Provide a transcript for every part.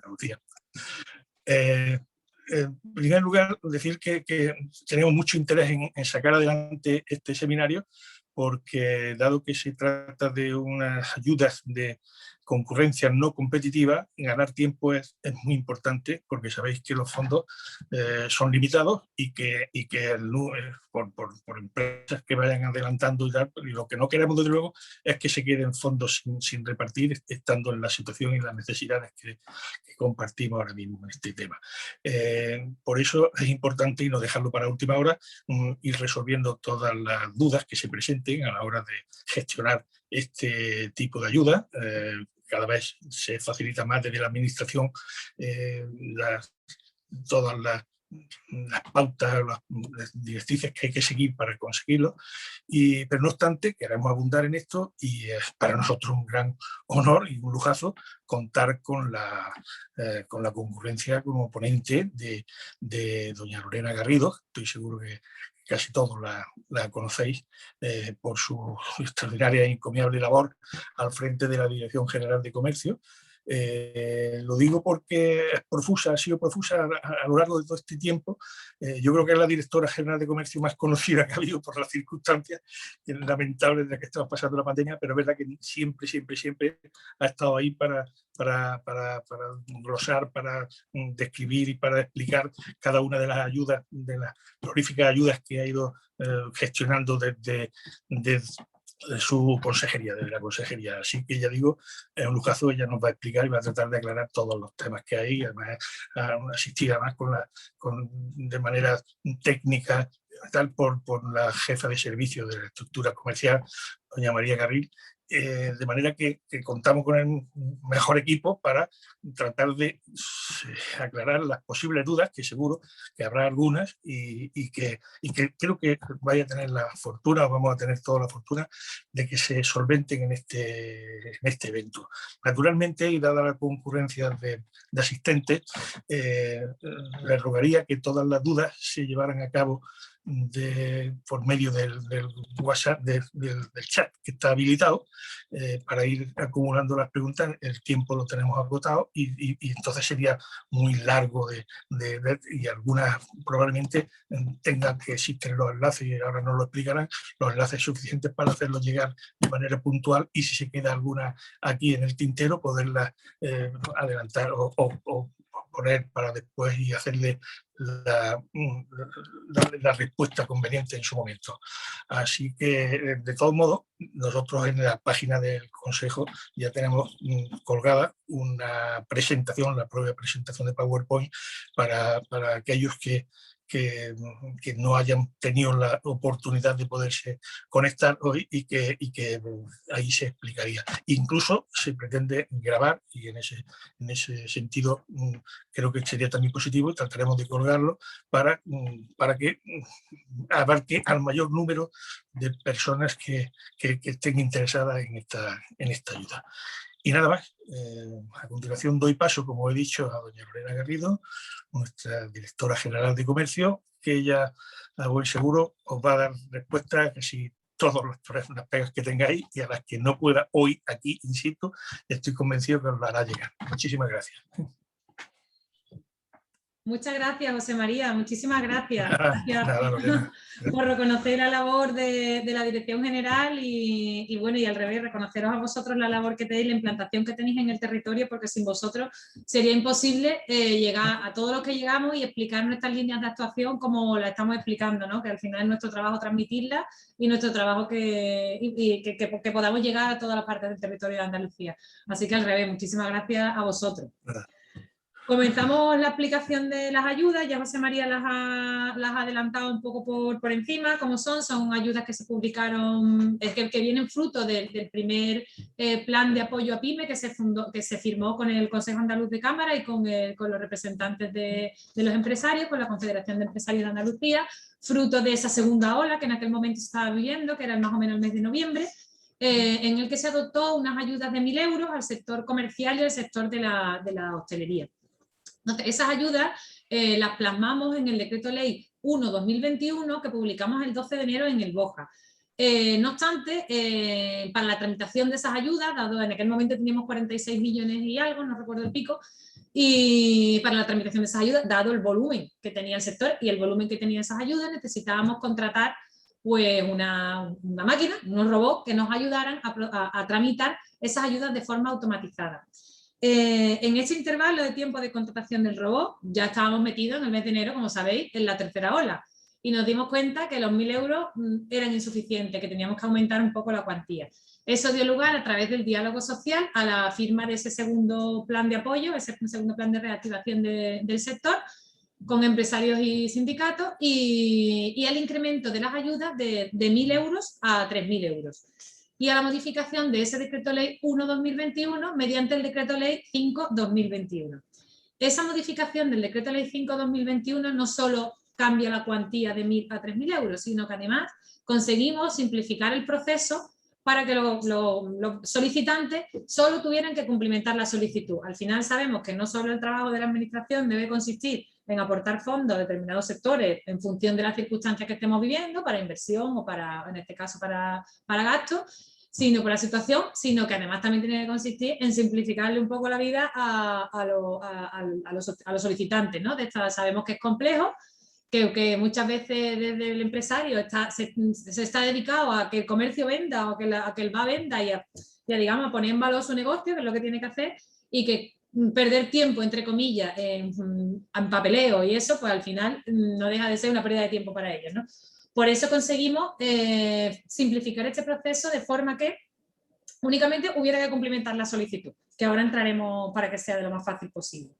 Andalucía. En primer lugar, decir que tenemos mucho interés en sacar adelante este seminario, porque dado que se trata de unas ayudas de concurrencia no competitiva, ganar tiempo es muy importante, porque sabéis que los fondos son limitados y que por empresas que vayan adelantando y tal, y lo que no queremos desde luego es que se queden fondos sin repartir, estando en la situación y las necesidades que compartimos ahora mismo en este tema. Por eso es importante, y no dejarlo para última hora, ir resolviendo todas las dudas que se presenten a la hora de gestionar este tipo de ayuda. Cada vez se facilita más desde la administración todas las pautas, las directrices que hay que seguir para conseguirlo, pero no obstante queremos abundar en esto, y es para nosotros un gran honor y un lujazo contar con la concurrencia como ponente de doña Lorena Garrido. Estoy seguro que casi todos la conocéis por su extraordinaria e encomiable labor al frente de la Dirección General de Comercio. Lo digo porque es profusa, ha sido profusa a lo largo de todo este tiempo. Yo creo que es la directora general de Comercio más conocida que ha habido por las circunstancias lamentables de las que estamos pasando la pandemia, pero es verdad que siempre ha estado ahí para glosar, para describir y para explicar cada una de las ayudas, de las prolíficas ayudas que ha ido gestionando desde de su consejería, de la consejería. Así que ya digo, es un lujazo, ella nos va a explicar y va a tratar de aclarar todos los temas que hay, además asistir además de manera técnica tal por la jefa de servicio de la estructura comercial, doña María Carril, de manera que contamos con el mejor equipo para tratar de aclarar las posibles dudas, que seguro que habrá algunas, y que creo que vaya a tener la fortuna, o vamos a tener toda la fortuna, de que se solventen en este evento. Naturalmente, y dada la concurrencia de asistentes, les rogaría que todas las dudas se llevaran a cabo por medio del WhatsApp, del chat que está habilitado, para ir acumulando las preguntas. El tiempo lo tenemos agotado y entonces sería muy largo y algunas probablemente tengan que existir los enlaces, y ahora nos lo explicarán, los enlaces suficientes para hacerlos llegar de manera puntual, y si se queda alguna aquí en el tintero, poderla adelantar o poner para después y hacerle darle la respuesta conveniente en su momento. Así que, de todos modos, nosotros en la página del Consejo ya tenemos colgada una presentación, la propia presentación de PowerPoint, para aquellos que no hayan tenido la oportunidad de poderse conectar hoy, y que ahí se explicaría. Incluso se pretende grabar, y en ese sentido creo que sería también positivo, y trataremos de colgarlo para que abarque al mayor número de personas que estén interesadas en esta ayuda. Y nada más. A continuación doy paso, como he dicho, a doña Lorena Garrido, nuestra directora general de Comercio, que ella, a buen seguro, os va a dar respuesta a casi todas las pegas que tengáis, y a las que no pueda hoy aquí, insisto, estoy convencido que os la hará llegar. Muchísimas gracias. Muchas gracias, José María, muchísimas gracias. Nada, Lorena. Por reconocer la labor de la Dirección General y bueno, y al revés, reconoceros a vosotros la labor que tenéis, la implantación que tenéis en el territorio, porque sin vosotros sería imposible llegar a todos los que llegamos y explicar nuestras líneas de actuación como la estamos explicando, ¿no? Que al final es nuestro trabajo transmitirlas, y nuestro trabajo que podamos llegar a todas las partes del territorio de Andalucía. Así que al revés, muchísimas gracias a vosotros. Comenzamos la explicación de las ayudas. Ya José María las ha adelantado un poco por encima, como son ayudas que se publicaron, que vienen fruto del primer plan de apoyo a PYME que se firmó con el Consejo Andaluz de Cámara y con los representantes de los empresarios, con la Confederación de Empresarios de Andalucía, fruto de esa segunda ola que en aquel momento se estaba viviendo, que era más o menos el mes de noviembre, en el que se adoptó unas ayudas de 1.000 euros al sector comercial y al sector de la hostelería. Entonces, esas ayudas las plasmamos en el Decreto Ley 1/2021 que publicamos el 12 de enero en el BOJA. No obstante, para la tramitación de esas ayudas, dado en aquel momento teníamos 46 millones y algo, no recuerdo el pico, Y para la tramitación de esas ayudas, dado el volumen que tenía el sector y el volumen que tenía esas ayudas, necesitábamos contratar pues una máquina, unos robots que nos ayudaran a tramitar esas ayudas de forma automatizada. En ese intervalo de tiempo de contratación del robot, ya estábamos metidos en el mes de enero, como sabéis, en la tercera ola. Y nos dimos cuenta que los 1.000 euros eran insuficientes, que teníamos que aumentar un poco la cuantía. Eso dio lugar, a través del diálogo social, a la firma de ese segundo plan de apoyo, ese segundo plan de reactivación del sector, con empresarios y sindicatos, y al incremento de las ayudas de 1.000 euros a 3.000 euros. Y a la modificación de ese decreto ley 1/2021 mediante el decreto ley 5/2021. Esa modificación del decreto ley 5/2021 no solo cambia la cuantía de 1.000 a 3.000 euros, sino que además conseguimos simplificar el proceso para que los solicitantes solo tuvieran que cumplimentar la solicitud. Al final sabemos que no solo el trabajo de la administración debe consistir en aportar fondos a determinados sectores en función de las circunstancias que estemos viviendo, para inversión o para, en este caso, para gastos, sino por la situación, sino que además también tiene que consistir en simplificarle un poco la vida a los solicitantes, ¿no? Sabemos que es complejo, que muchas veces desde el empresario se está dedicado a que el comercio venda o a que el bar venda y a digamos, a poner en valor su negocio, que es lo que tiene que hacer, y que perder tiempo, entre comillas, en papeleo y eso, pues al final no deja de ser una pérdida de tiempo para ellos, ¿no? Por eso conseguimos simplificar este proceso de forma que únicamente hubiera que cumplimentar la solicitud, que ahora entraremos para que sea de lo más fácil posible.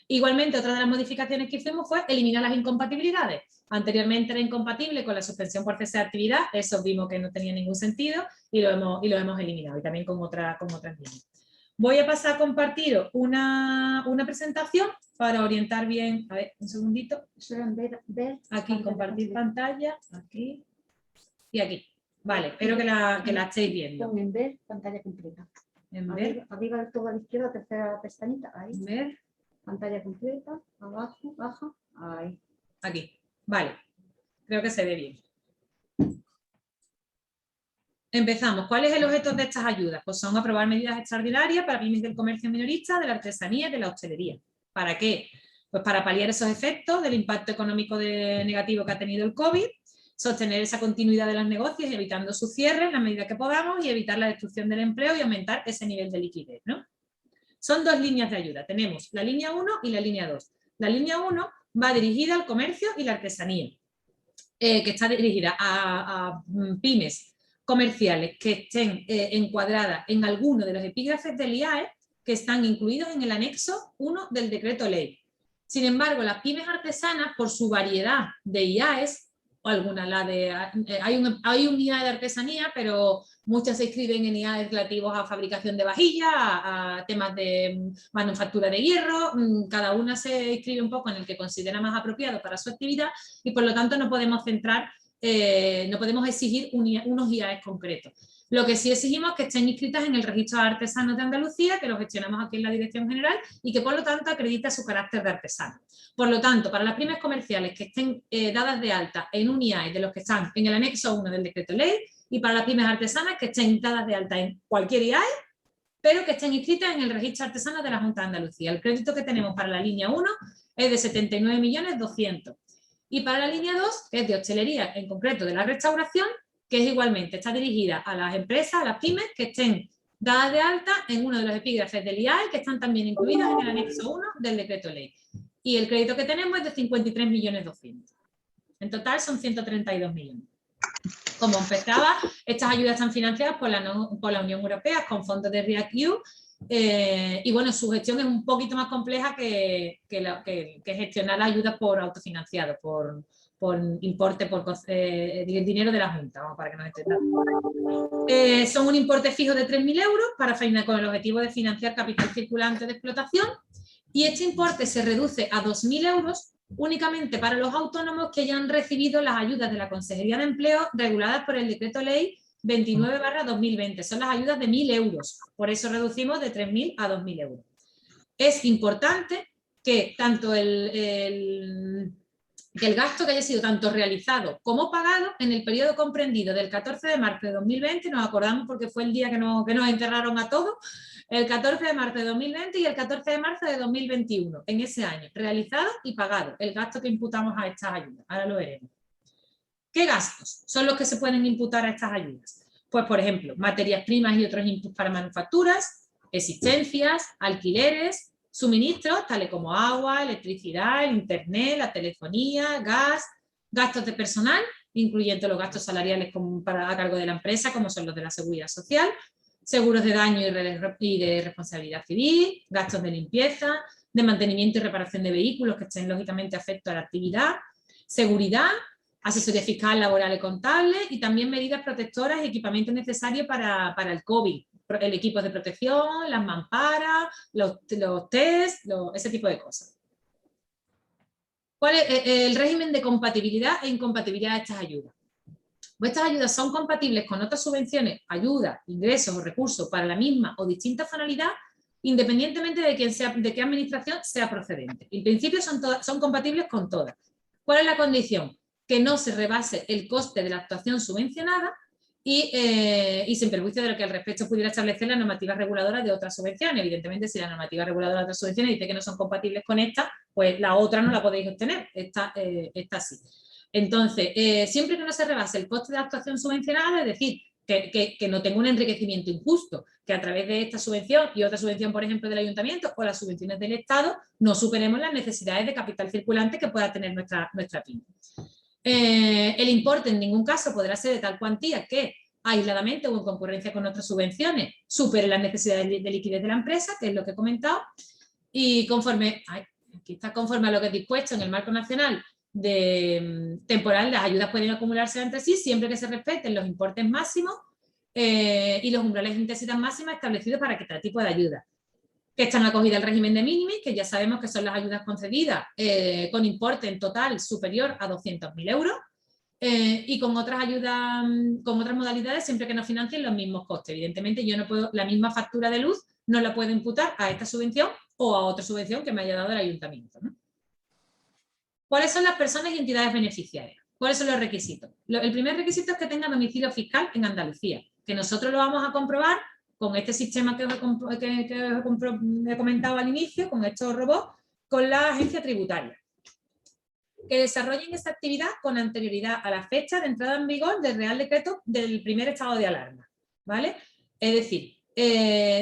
Igualmente, otra de las modificaciones que hicimos fue eliminar las incompatibilidades. Anteriormente era incompatible con la suspensión por cese de actividad, eso vimos que no tenía ningún sentido y lo hemos eliminado, y también con otras líneas. Voy a pasar a compartir una presentación para orientar bien. A ver, un segundito. Aquí, compartir pantalla, aquí y aquí. Vale, espero que la estéis viendo. En ver, pantalla completa. En ver. Arriba todo a la izquierda, tercera pestañita, ahí. En ver. Pantalla completa, abajo, baja, ahí. Aquí, vale. Creo que se ve bien. Empezamos. ¿Cuál es el objeto de estas ayudas? Pues son aprobar medidas extraordinarias para pymes del comercio minorista, de la artesanía y de la hostelería. ¿Para qué? Pues para paliar esos efectos del impacto económico negativo que ha tenido el COVID, sostener esa continuidad de los negocios evitando su cierre en la medida que podamos y evitar la destrucción del empleo y aumentar ese nivel de liquidez, ¿no? Son dos líneas de ayuda. Tenemos la línea 1 y la línea 2. La línea 1 va dirigida al comercio y la artesanía, que está dirigida a pymes comerciales que estén encuadradas en alguno de los epígrafes del IAE que están incluidos en el anexo 1 del decreto ley. Sin embargo, las pymes artesanas, por su variedad de IAEs, o alguna, hay un IAE de artesanía, pero muchas se inscriben en IAEs relativos a fabricación de vajillas, a temas de manufactura de hierro, cada una se inscribe un poco en el que considera más apropiado para su actividad y por lo tanto no podemos no podemos exigir unos IAEs concretos. Lo que sí exigimos es que estén inscritas en el Registro de Artesanos de Andalucía, que lo gestionamos aquí en la Dirección General y que por lo tanto acredita su carácter de artesano. Por lo tanto, para las pymes comerciales que estén dadas de alta en un IAE de los que están en el anexo 1 del decreto ley, y para las pymes artesanas que estén dadas de alta en cualquier IAE, pero que estén inscritas en el Registro Artesano de la Junta de Andalucía. El crédito que tenemos para la línea 1 es de 79.200.000. Y para la línea 2, que es de hostelería, en concreto de la restauración, que es igualmente, está dirigida a las empresas, a las pymes, que estén dadas de alta en uno de los epígrafes del IAE, que están también incluidas en el anexo 1 del decreto ley. Y el crédito que tenemos es de 53.200.000. En total son 132 millones. Como empezaba, estas ayudas están financiadas por la Unión Europea con fondos de REACT-EU. Y bueno, su gestión es un poquito más compleja que gestionar las ayudas por autofinanciado, por importe, dinero de la Junta, vamos, para que nos entendamos. Son un importe fijo de 3.000 euros con el objetivo de financiar capital circulante de explotación, y este importe se reduce a 2.000 euros únicamente para los autónomos que hayan recibido las ayudas de la Consejería de Empleo reguladas por el decreto ley 29/2020. Son las ayudas de 1.000 euros. Por eso reducimos de 3.000 a 2.000 euros. Es importante que tanto el que el gasto que haya sido tanto realizado como pagado en el periodo comprendido del 14 de marzo de 2020, nos acordamos porque fue el día que nos enterraron a todos, el 14 de marzo de 2020 y el 14 de marzo de 2021, en ese año, realizado y pagado, el gasto que imputamos a estas ayudas. Ahora lo veremos. ¿Qué gastos son los que se pueden imputar a estas ayudas? Pues, por ejemplo, materias primas y otros inputs para manufacturas, existencias, alquileres, suministros, tales como agua, electricidad, el internet, la telefonía, gas, gastos de personal, incluyendo los gastos salariales a cargo de la empresa, como son los de la seguridad social, seguros de daño y de responsabilidad civil, gastos de limpieza, de mantenimiento y reparación de vehículos que estén lógicamente afectos a la actividad, seguridad, asesoría fiscal, laboral y contable, y también medidas protectoras y equipamiento necesario para el COVID, el equipo de protección, las mamparas, los test, ese tipo de cosas. ¿Cuál es el régimen de compatibilidad e incompatibilidad de estas ayudas? Pues estas ayudas son compatibles con otras subvenciones, ayudas, ingresos o recursos para la misma o distinta finalidad, independientemente de qué administración sea procedente. En principio son compatibles con todas. ¿Cuál es la condición? Que no se rebase el coste de la actuación subvencionada y sin perjuicio de lo que al respecto pudiera establecer la normativa reguladora de otras subvenciones. Evidentemente, si la normativa reguladora de otras subvenciones dice que no son compatibles con esta, pues la otra no la podéis obtener, esta sí. Entonces, siempre que no se rebase el coste de la actuación subvencionada, es decir, que no tenga un enriquecimiento injusto, que a través de esta subvención y otra subvención, por ejemplo, del ayuntamiento o las subvenciones del Estado, no superemos las necesidades de capital circulante que pueda tener nuestra pyme. El importe en ningún caso podrá ser de tal cuantía que aisladamente o en concurrencia con otras subvenciones supere las necesidades de liquidez de la empresa, que es lo que he comentado, y conforme a lo que es dispuesto en el marco nacional temporal, las ayudas pueden acumularse entre sí siempre que se respeten los importes máximos y los umbrales de intensidad máxima establecidos para cada tipo de ayuda, que están acogidas al régimen de minimis, que ya sabemos que son las ayudas concedidas con importe en total superior a 200.000 euros, y con otras ayudas, con otras modalidades, siempre que nos financien los mismos costes. Evidentemente, yo no puedo, la misma factura de luz no la puedo imputar a esta subvención o a otra subvención que me haya dado el ayuntamiento, ¿no? ¿Cuáles son las personas y entidades beneficiarias? ¿Cuáles son los requisitos? El primer requisito es que tenga domicilio fiscal en Andalucía, que nosotros lo vamos a comprobar con este sistema que os he comentado al inicio, con estos robots, con la agencia tributaria. Que desarrollen esta actividad con anterioridad a la fecha de entrada en vigor del Real Decreto del primer estado de alarma, ¿vale? Es decir,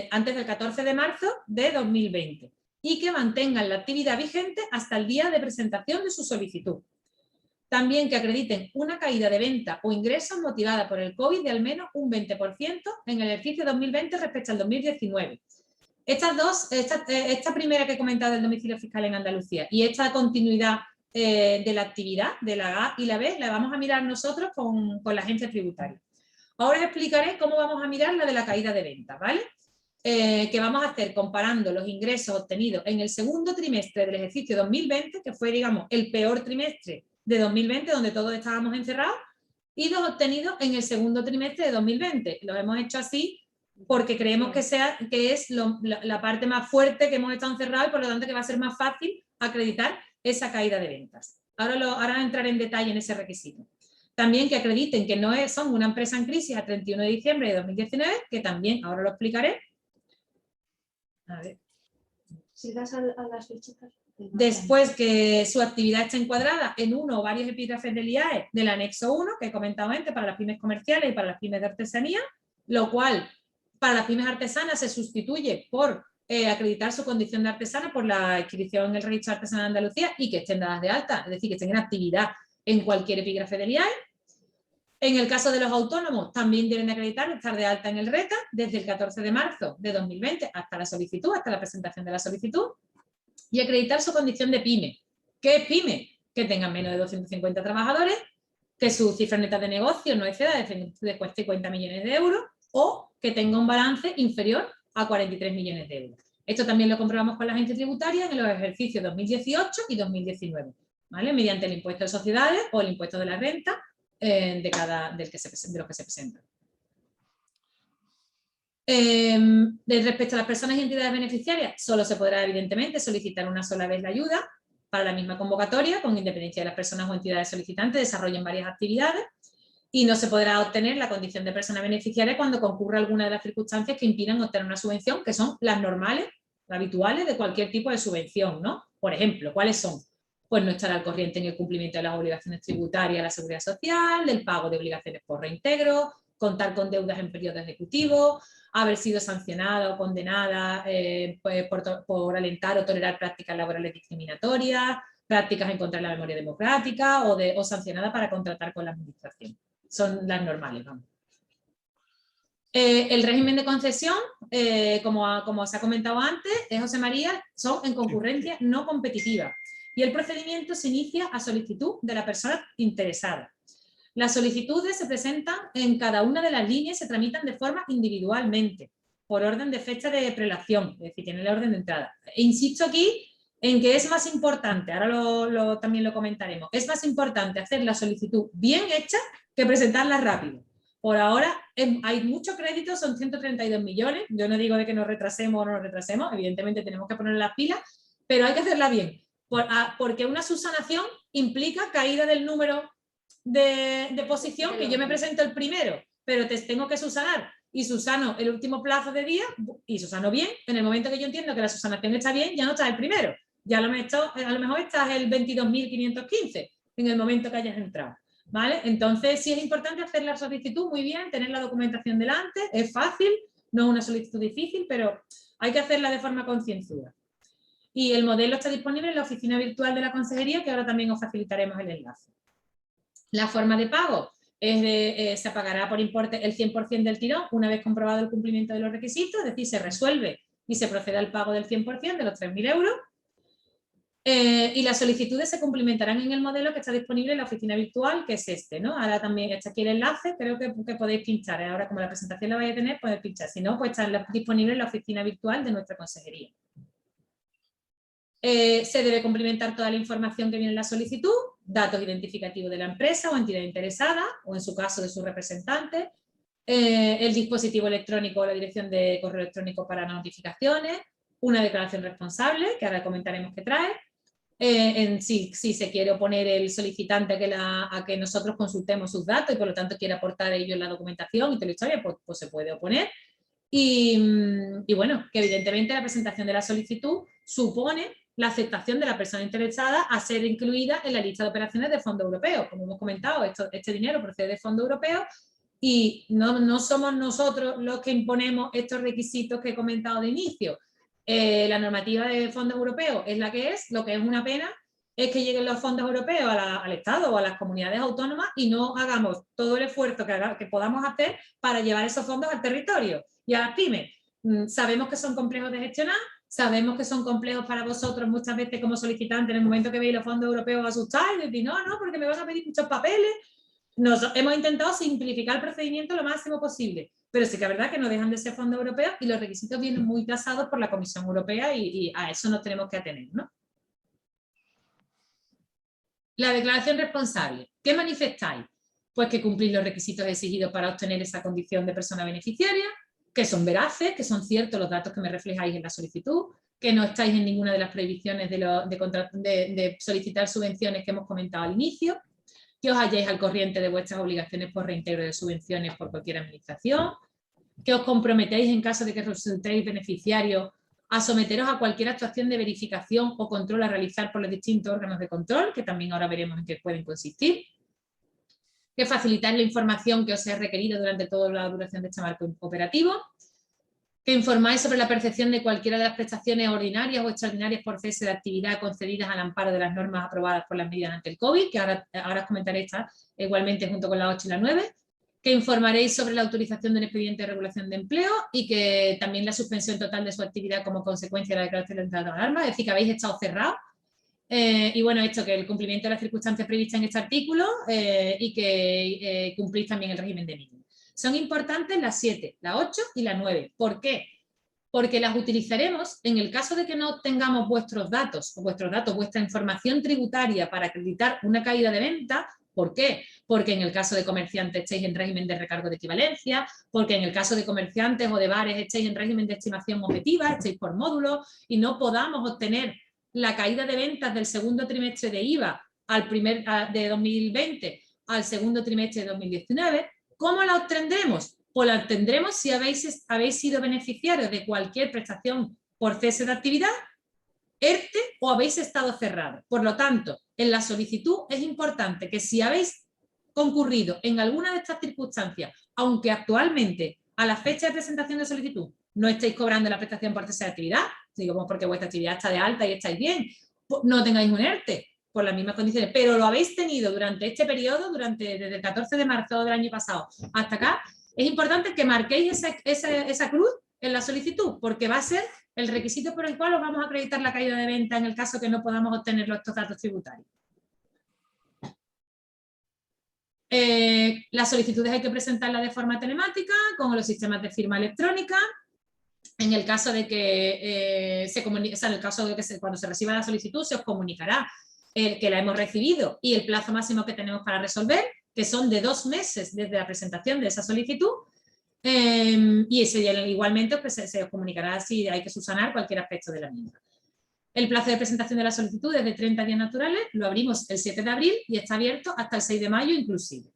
antes del 14 de marzo de 2020, y que mantengan la actividad vigente hasta el día de presentación de su solicitud. También que acrediten una caída de venta o ingresos motivada por el COVID de al menos un 20% en el ejercicio 2020 respecto al 2019. Esta primera que he comentado del domicilio fiscal en Andalucía y esta continuidad de la actividad de la A y la B la vamos a mirar nosotros con la agencia tributaria. Ahora os explicaré cómo vamos a mirar la de la caída de venta, ¿vale? Que vamos a hacer comparando los ingresos obtenidos en el segundo trimestre del ejercicio 2020, que fue, digamos, el peor trimestre de 2020, donde todos estábamos encerrados, y los obtenidos en el segundo trimestre de 2020. Lo hemos hecho así porque creemos que es la parte más fuerte que hemos estado encerrados y por lo tanto que va a ser más fácil acreditar esa caída de ventas. Ahora entraré en detalle en ese requisito. También que acrediten que no son una empresa en crisis a 31 de diciembre de 2019, que también ahora lo explicaré. A ver. Si das a las fichitas. Después que su actividad está encuadrada en uno o varios epígrafes del IAE del anexo 1, que he comentado antes, para las pymes comerciales y para las pymes de artesanía, lo cual para las pymes artesanas se sustituye por acreditar su condición de artesana por la inscripción en el registro artesanal de Andalucía y que estén dadas de alta, es decir, que estén en actividad en cualquier epígrafe del IAE. En el caso de los autónomos, también deben acreditar estar de alta en el RETA desde el 14 de marzo de 2020 hasta la solicitud, hasta la presentación de la solicitud, y acreditar su condición de pyme. ¿Qué es pyme? Que tengan menos de 250 trabajadores, que su cifra neta de negocio no exceda de 50 millones de euros o que tenga un balance inferior a 43 millones de euros. Esto también lo comprobamos con la agencia tributaria en los ejercicios 2018 y 2019, ¿vale? Mediante el impuesto de sociedades o el impuesto de la renta de los que se presentan. Respecto a las personas y entidades beneficiarias, solo se podrá evidentemente solicitar una sola vez la ayuda, para la misma convocatoria, con independencia de las personas o entidades solicitantes, desarrollen varias actividades y no se podrá obtener la condición de persona beneficiaria cuando concurra alguna de las circunstancias que impidan obtener una subvención, que son las normales, las habituales de cualquier tipo de subvención, ¿no? Por ejemplo, ¿cuáles son? Pues no estar al corriente en el cumplimiento de las obligaciones tributarias a la seguridad social, del pago de obligaciones por reintegro, contar con deudas en periodo ejecutivo, haber sido sancionada o condenada pues, por alentar o tolerar prácticas laborales discriminatorias, prácticas en contra de la memoria democrática o sancionada para contratar con la administración. Son las normales, vamos. El régimen de concesión, como se ha comentado antes, José María, son en concurrencia no competitiva y el procedimiento se inicia a solicitud de la persona interesada. Las solicitudes se presentan en cada una de las líneas y se tramitan de forma individualmente, por orden de fecha de prelación, es decir, tiene el orden de entrada. E insisto aquí en que es más importante, ahora también lo comentaremos, es más importante hacer la solicitud bien hecha que presentarla rápido. Por ahora hay mucho crédito, son 132 millones, yo no digo de que nos retrasemos o no nos retrasemos, evidentemente tenemos que poner las pilas, pero hay que hacerla bien, porque una subsanación implica caída del número de posición, que yo me presento el primero, pero te tengo que subsanar y subsano el último plazo de día y subsano bien. En el momento que yo entiendo que la subsanación está bien, ya no estás el primero, ya a lo mejor estás el 22.515 en el momento que hayas entrado, ¿vale? Entonces sí es importante hacer la solicitud muy bien, tener la documentación delante, es fácil, no es una solicitud difícil, pero hay que hacerla de forma concienzuda. Y el modelo está disponible en la oficina virtual de la consejería, que ahora también os facilitaremos el enlace. La forma de pago se pagará por importe el 100% del tirón una vez comprobado el cumplimiento de los requisitos, es decir, se resuelve y se procede al pago del 100% de los 3.000 euros. Y las solicitudes se cumplimentarán en el modelo que está disponible en la oficina virtual, que es este, ¿no? Ahora también está aquí el enlace, creo que podéis pinchar. Ahora, como la presentación la vais a tener, podéis pinchar. Si no, pues está disponible en la oficina virtual de nuestra consejería. Se debe cumplimentar toda la información que viene en la solicitud, datos identificativos de la empresa o entidad interesada, o en su caso de su representante, el dispositivo electrónico o la dirección de correo electrónico para notificaciones, una declaración responsable, que ahora comentaremos que trae, si se quiere oponer el solicitante a que nosotros consultemos sus datos y por lo tanto quiere aportar ellos la documentación y toda la historia, pues se puede oponer. Y bueno, que evidentemente la presentación de la solicitud supone la aceptación de la persona interesada a ser incluida en la lista de operaciones de fondos europeos. Como hemos comentado, este dinero procede de fondos europeos y no somos nosotros los que imponemos estos requisitos que he comentado de inicio. La normativa de fondos europeos es la que es, lo que es una pena es que lleguen los fondos europeos al Estado o a las comunidades autónomas y no hagamos todo el esfuerzo que podamos hacer para llevar esos fondos al territorio y a las pymes. Sabemos que son complejos de gestionar, sabemos que son complejos para vosotros muchas veces como solicitantes en el momento que veis los fondos europeos asustáis y decís, no, porque me van a pedir muchos papeles. Hemos intentado simplificar el procedimiento lo máximo posible, pero sí que es verdad que no dejan de ser fondos europeos y los requisitos vienen muy tasados por la Comisión Europea y a eso nos tenemos que atener, ¿no? La declaración responsable. ¿Qué manifestáis? Pues que cumplís los requisitos exigidos para obtener esa condición de persona beneficiaria, que son veraces, que son ciertos los datos que me reflejáis en la solicitud, que no estáis en ninguna de las prohibiciones de solicitar subvenciones que hemos comentado al inicio, que os halléis al corriente de vuestras obligaciones por reintegro de subvenciones por cualquier administración, que os comprometéis en caso de que resultéis beneficiarios a someteros a cualquier actuación de verificación o control a realizar por los distintos órganos de control, que también ahora veremos en qué pueden consistir, que facilitáis la información que os sea requerido durante toda la duración de este marco operativo, que informáis sobre la percepción de cualquiera de las prestaciones ordinarias o extraordinarias por cese de actividad concedidas al amparo de las normas aprobadas por las medidas ante el COVID, que ahora os comentaré esta igualmente junto con la 8 y la 9, que informaréis sobre la autorización de un expediente de regulación de empleo y que también la suspensión total de su actividad como consecuencia de la declaración de estado de alarma, es decir, que habéis estado cerrados. Y bueno, esto, que el cumplimiento de las circunstancias previstas en este artículo y que cumplís también el régimen de mínimo. Son importantes las 7, la 8 y la 9. ¿Por qué? Porque las utilizaremos en el caso de que no tengamos vuestra información tributaria para acreditar una caída de venta. ¿Por qué? Porque en el caso de comerciantes estéis en régimen de recargo de equivalencia, porque en el caso de comerciantes o de bares estéis en régimen de estimación objetiva, estéis por módulo y no podamos obtener la caída de ventas del segundo trimestre de IVA de 2020 al segundo trimestre de 2019. ¿Cómo la obtendremos? Pues la obtendremos si habéis sido beneficiarios de cualquier prestación por cese de actividad, ERTE o habéis estado cerrados. Por lo tanto, en la solicitud es importante que si habéis concurrido en alguna de estas circunstancias, aunque actualmente a la fecha de presentación de solicitud no estéis cobrando la prestación por cese de actividad, digamos porque vuestra actividad está de alta y estáis bien, pues no tengáis un ERTE por las mismas condiciones, pero lo habéis tenido durante este periodo, desde el 14 de marzo del año pasado hasta acá, es importante que marquéis esa cruz en la solicitud, porque va a ser el requisito por el cual os vamos a acreditar la caída de venta en el caso que no podamos obtener estos datos tributarios. Las solicitudes hay que presentarlas de forma telemática con los sistemas de firma electrónica. En el caso de que cuando se reciba la solicitud se os comunicará que la hemos recibido y el plazo máximo que tenemos para resolver, que son de 2 meses desde la presentación de esa solicitud. Y igualmente pues, se os comunicará si hay que subsanar cualquier aspecto de la misma. El plazo de presentación de la solicitud es de 30 días naturales, lo abrimos el 7 de abril y está abierto hasta el 6 de mayo inclusive.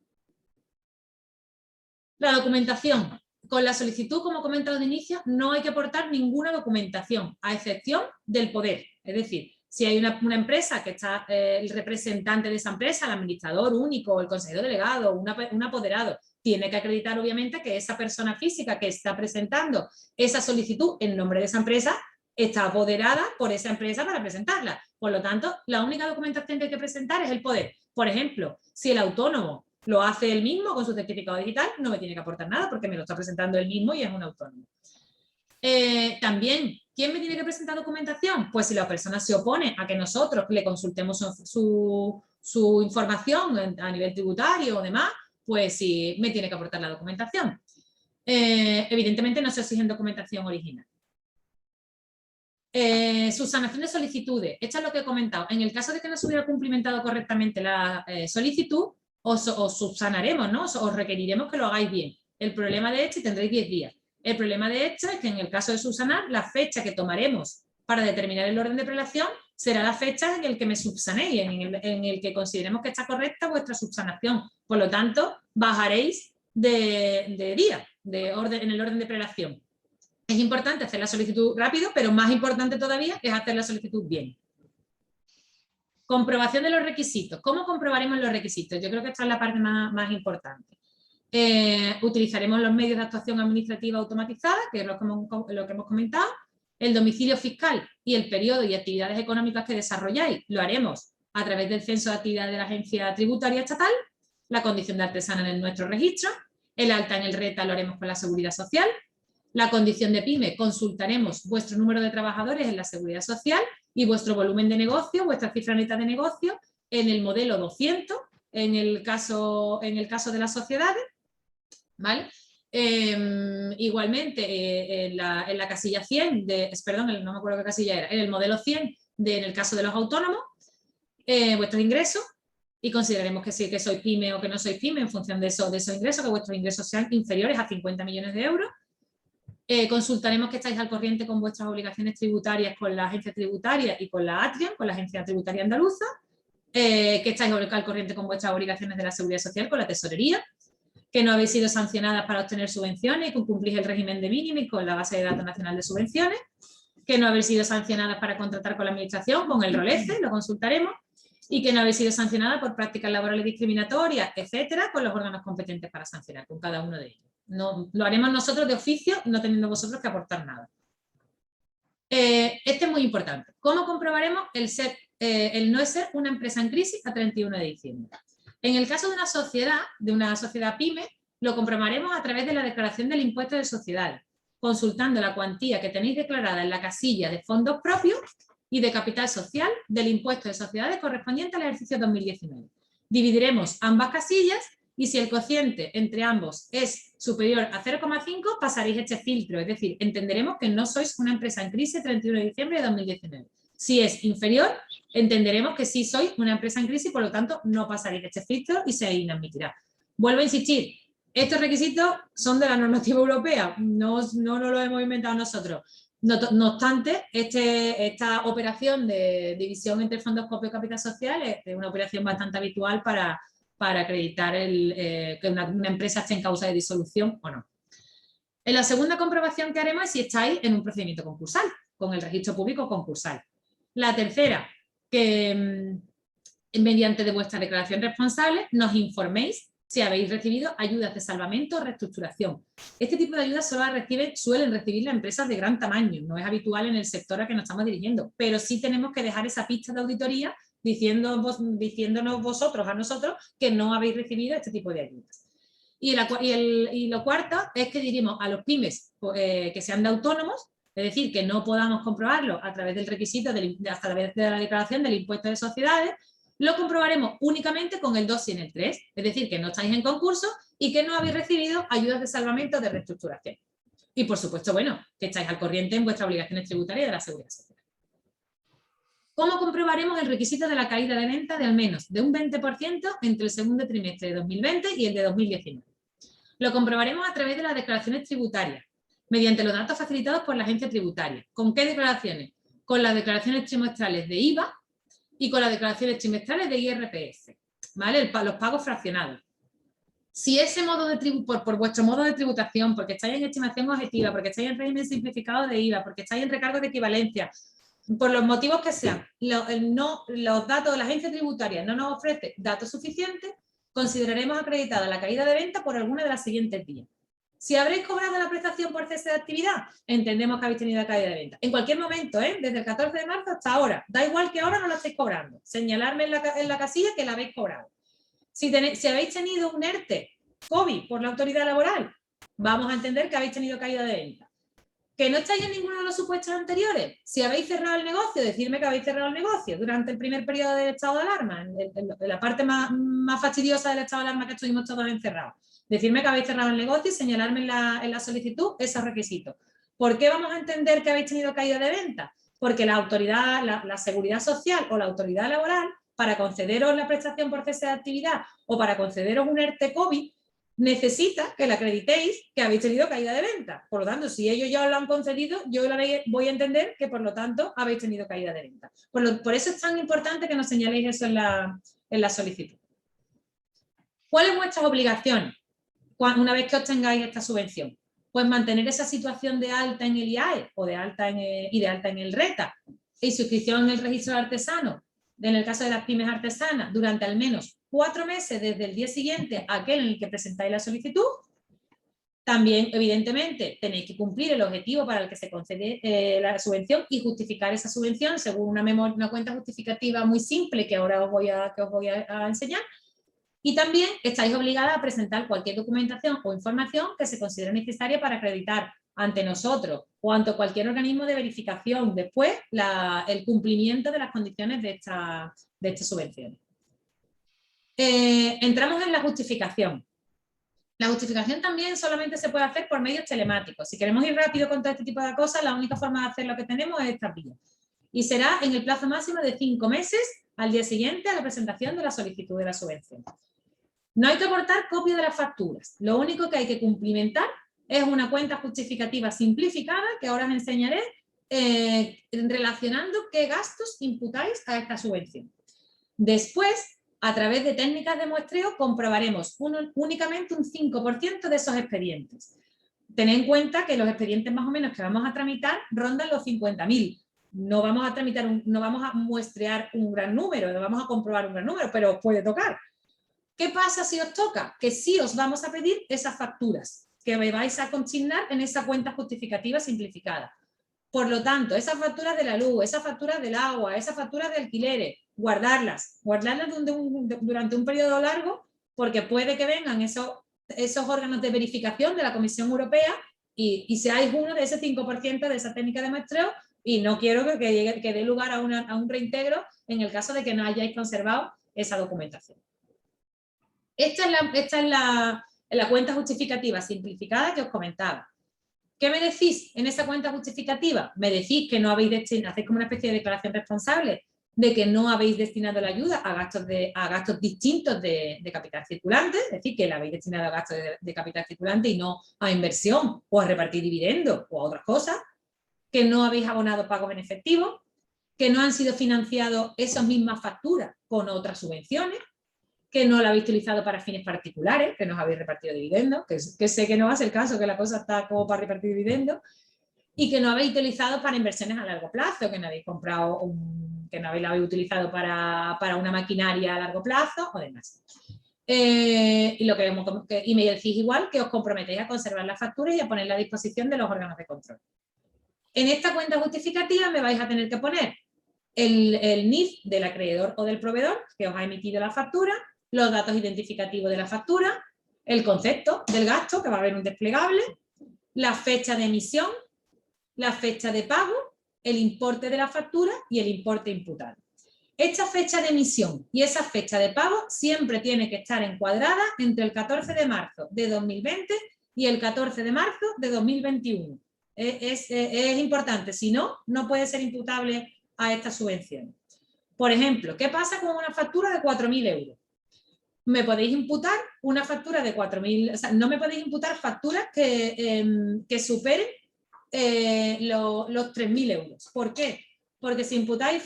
La documentación. Con la solicitud, como he comentado de inicio, no hay que aportar ninguna documentación, a excepción del poder. Es decir, si hay una empresa que está el representante de esa empresa, el administrador único, el consejero delegado, un apoderado, tiene que acreditar obviamente que esa persona física que está presentando esa solicitud en nombre de esa empresa está apoderada por esa empresa para presentarla. Por lo tanto, la única documentación que hay que presentar es el poder. Por ejemplo, si el autónomo lo hace él mismo con su certificado digital, no me tiene que aportar nada porque me lo está presentando él mismo y es un autónomo. También, ¿quién me tiene que presentar documentación? Pues si la persona se opone a que nosotros le consultemos su información a nivel tributario o demás, pues sí me tiene que aportar la documentación. Evidentemente no se exigen documentación original. Subsanación de solicitudes. Esto es lo que he comentado. En el caso de que no se hubiera cumplimentado correctamente la solicitud, os subsanaremos, ¿no? Os requeriremos que lo hagáis bien. El problema de esto, y tendréis 10 días. El problema de esto es que en el caso de subsanar, la fecha que tomaremos para determinar el orden de prelación será la fecha en el que me subsanéis, en el que consideremos que está correcta vuestra subsanación. Por lo tanto, bajaréis de día en el orden de prelación. Es importante hacer la solicitud rápido, pero más importante todavía es hacer la solicitud bien. Comprobación de los requisitos. ¿Cómo comprobaremos los requisitos? Yo creo que esta es la parte más importante. Utilizaremos los medios de actuación administrativa automatizada, que es lo que hemos comentado. El domicilio fiscal y el periodo y actividades económicas que desarrolláis lo haremos a través del censo de actividades de la Agencia Tributaria Estatal. La condición de artesana en nuestro registro. El alta en el RETA lo haremos con la Seguridad Social. La condición de PYME, consultaremos vuestro número de trabajadores en la Seguridad Social y vuestro volumen de negocio, vuestra cifra neta de negocio en el modelo 200, en el caso de las sociedades, ¿vale? Igualmente, en la casilla 100, no me acuerdo qué casilla era, en el modelo 100, en el caso de los autónomos, vuestros ingresos, y consideraremos que sí que sois PYME o que no sois PYME en función de esos ingresos, que vuestros ingresos sean inferiores a 50 millones de euros. Consultaremos que estáis al corriente con vuestras obligaciones tributarias con la agencia tributaria y con la ATRIAN, con la agencia tributaria andaluza, que estáis al corriente con vuestras obligaciones de la Seguridad Social con la tesorería, que no habéis sido sancionadas para obtener subvenciones y que cumplís el régimen de mínimos con la base de datos nacional de subvenciones, que no habéis sido sancionadas para contratar con la administración con el ROLECE, lo consultaremos, y que no habéis sido sancionadas por prácticas laborales discriminatorias, etcétera, con los órganos competentes para sancionar con cada uno de ellos. No, lo haremos nosotros de oficio, no teniendo vosotros que aportar nada. Este es muy importante. ¿Cómo comprobaremos el no ser una empresa en crisis a 31 de diciembre? En el caso de una sociedad PYME, lo comprobaremos a través de la declaración del impuesto de sociedades, consultando la cuantía que tenéis declarada en la casilla de fondos propios y de capital social del impuesto de sociedades correspondiente al ejercicio 2019. Dividiremos ambas casillas y si el cociente entre ambos es superior a 0,5, pasaréis este filtro, es decir, entenderemos que no sois una empresa en crisis el 31 de diciembre de 2019. Si es inferior, entenderemos que sí sois una empresa en crisis, por lo tanto, no pasaréis este filtro y se inadmitirá. Vuelvo a insistir, estos requisitos son de la normativa europea, no lo hemos inventado nosotros. No obstante, esta operación de división entre fondos propios y capital social es una operación bastante habitual para acreditar que una empresa esté en causa de disolución o no. En la segunda comprobación que haremos es si estáis en un procedimiento concursal, con el registro público concursal. La tercera, que mediante de vuestra declaración responsable nos informéis si habéis recibido ayudas de salvamento o reestructuración. Este tipo de ayudas suelen recibir las empresas de gran tamaño, no es habitual en el sector al que nos estamos dirigiendo, pero sí tenemos que dejar esa pista de auditoría diciéndonos vosotros a nosotros que no habéis recibido este tipo de ayudas. Y lo cuarto es que diríamos a los pymes que sean de autónomos, es decir, que no podamos comprobarlo a través del requisito, a través de la declaración del impuesto de sociedades, lo comprobaremos únicamente con el 2 y en el 3, es decir, que no estáis en concurso y que no habéis recibido ayudas de salvamento o de reestructuración. Y por supuesto, bueno, que estáis al corriente en vuestras obligaciones tributarias de la Seguridad Social. ¿Cómo comprobaremos el requisito de la caída de venta de al menos de un 20% entre el segundo trimestre de 2020 y el de 2019? Lo comprobaremos a través de las declaraciones tributarias, mediante los datos facilitados por la agencia tributaria. ¿Con qué declaraciones? Con las declaraciones trimestrales de IVA y con las declaraciones trimestrales de IRPF, ¿vale? Los pagos fraccionados. Si ese modo de por vuestro modo de tributación, porque estáis en estimación objetiva, porque estáis en régimen simplificado de IVA, porque estáis en recargo de equivalencia, por los motivos que sean, los datos de la agencia tributaria no nos ofrece datos suficientes, consideraremos acreditada la caída de venta por alguna de las siguientes vías. Si habréis cobrado la prestación por cese de actividad, entendemos que habéis tenido caída de venta. En cualquier momento, desde el 14 de marzo hasta ahora. Da igual que ahora no la estéis cobrando. Señalarme en la casilla que la habéis cobrado. Si habéis tenido un ERTE COVID por la autoridad laboral, vamos a entender que habéis tenido caída de venta. Que no estáis en ninguno de los supuestos anteriores. Si habéis cerrado el negocio, decirme que habéis cerrado el negocio durante el primer periodo del estado de alarma, en la parte más fastidiosa del estado de alarma que estuvimos todos encerrados. Decirme que habéis cerrado el negocio y señalarme en la solicitud esos requisitos. ¿Por qué vamos a entender que habéis tenido caída de venta? Porque la autoridad, la Seguridad Social o la autoridad laboral, para concederos la prestación por cese de actividad o para concederos un ERTE COVID, necesita que le acreditéis que habéis tenido caída de venta. Por lo tanto, si ellos ya os lo han concedido, yo voy a entender que por lo tanto habéis tenido caída de venta. Por eso es tan importante que nos señaléis eso en la solicitud. ¿Cuáles son vuestras obligaciones una vez que obtengáis esta subvención? Pues mantener esa situación de alta en el IAE o de alta en el RETA y suscripción en el registro de artesanos, en el caso de las pymes artesanas, durante al menos 4 meses desde el día siguiente a aquel en el que presentáis la solicitud. También, evidentemente, tenéis que cumplir el objetivo para el que se concede la subvención y justificar esa subvención según una cuenta justificativa muy simple que ahora os voy a enseñar. Y también estáis obligadas a presentar cualquier documentación o información que se considere necesaria para acreditar ante nosotros o ante cualquier organismo de verificación después el cumplimiento de las condiciones de esta subvención. Entramos en la justificación. La justificación también solamente se puede hacer por medios telemáticos. Si queremos ir rápido con todo este tipo de cosas, la única forma de hacer lo que tenemos es esta vía. Y será en el plazo máximo de 5 meses al día siguiente a la presentación de la solicitud de la subvención. No hay que aportar copia de las facturas. Lo único que hay que cumplimentar es una cuenta justificativa simplificada que ahora os enseñaré relacionando qué gastos imputáis a esta subvención. Después, a través de técnicas de muestreo, comprobaremos únicamente un 5% de esos expedientes. Tened en cuenta que los expedientes más o menos que vamos a tramitar rondan los 50.000. No vamos a muestrear un gran número, no vamos a comprobar un gran número, pero os puede tocar. ¿Qué pasa si os toca? Que sí os vamos a pedir esas facturas que me vais a consignar en esa cuenta justificativa simplificada. Por lo tanto, esas facturas de la luz, esas facturas del agua, esas facturas de alquileres, guardarlas durante un periodo largo, porque puede que vengan esos órganos de verificación de la Comisión Europea y seáis uno de ese 5% de esa técnica de muestreo, y no quiero que dé lugar a un reintegro en el caso de que no hayáis conservado esa documentación. Esta es la cuenta justificativa simplificada que os comentaba. ¿Qué me decís en esa cuenta justificativa? Me decís que no habéis destinado, hacéis como una especie de declaración responsable de que no habéis destinado la ayuda a gastos distintos de capital circulante, es decir, que la habéis destinado a gastos de capital circulante y no a inversión o a repartir dividendos o a otras cosas. que no habéis abonado pagos en efectivo, que no han sido financiados esas mismas facturas con otras subvenciones, que no la habéis utilizado para fines particulares, que no os habéis repartido dividendos, que sé que no va a ser el caso, que la cosa está como para repartir dividendos, y que no habéis utilizado para inversiones a largo plazo, que no habéis comprado, que no la habéis utilizado para una maquinaria a largo plazo o demás. Y me decís igual que os comprometéis a conservar las facturas y a ponerla a disposición de los órganos de control. En esta cuenta justificativa me vais a tener que poner el NIF del acreedor o del proveedor que os ha emitido la factura, los datos identificativos de la factura, el concepto del gasto, que va a haber un desplegable, la fecha de emisión, la fecha de pago, el importe de la factura y el importe imputado. Esta fecha de emisión y esa fecha de pago siempre tiene que estar encuadrada entre el 14 de marzo de 2020 y el 14 de marzo de 2021. Es importante, si no, no puede ser imputable a esta subvención. Por ejemplo, ¿qué pasa con una factura de 4.000 euros? Me podéis imputar una factura de 4.000, o sea, no me podéis imputar facturas que superen los 3.000 euros. ¿Por qué? Porque si imputáis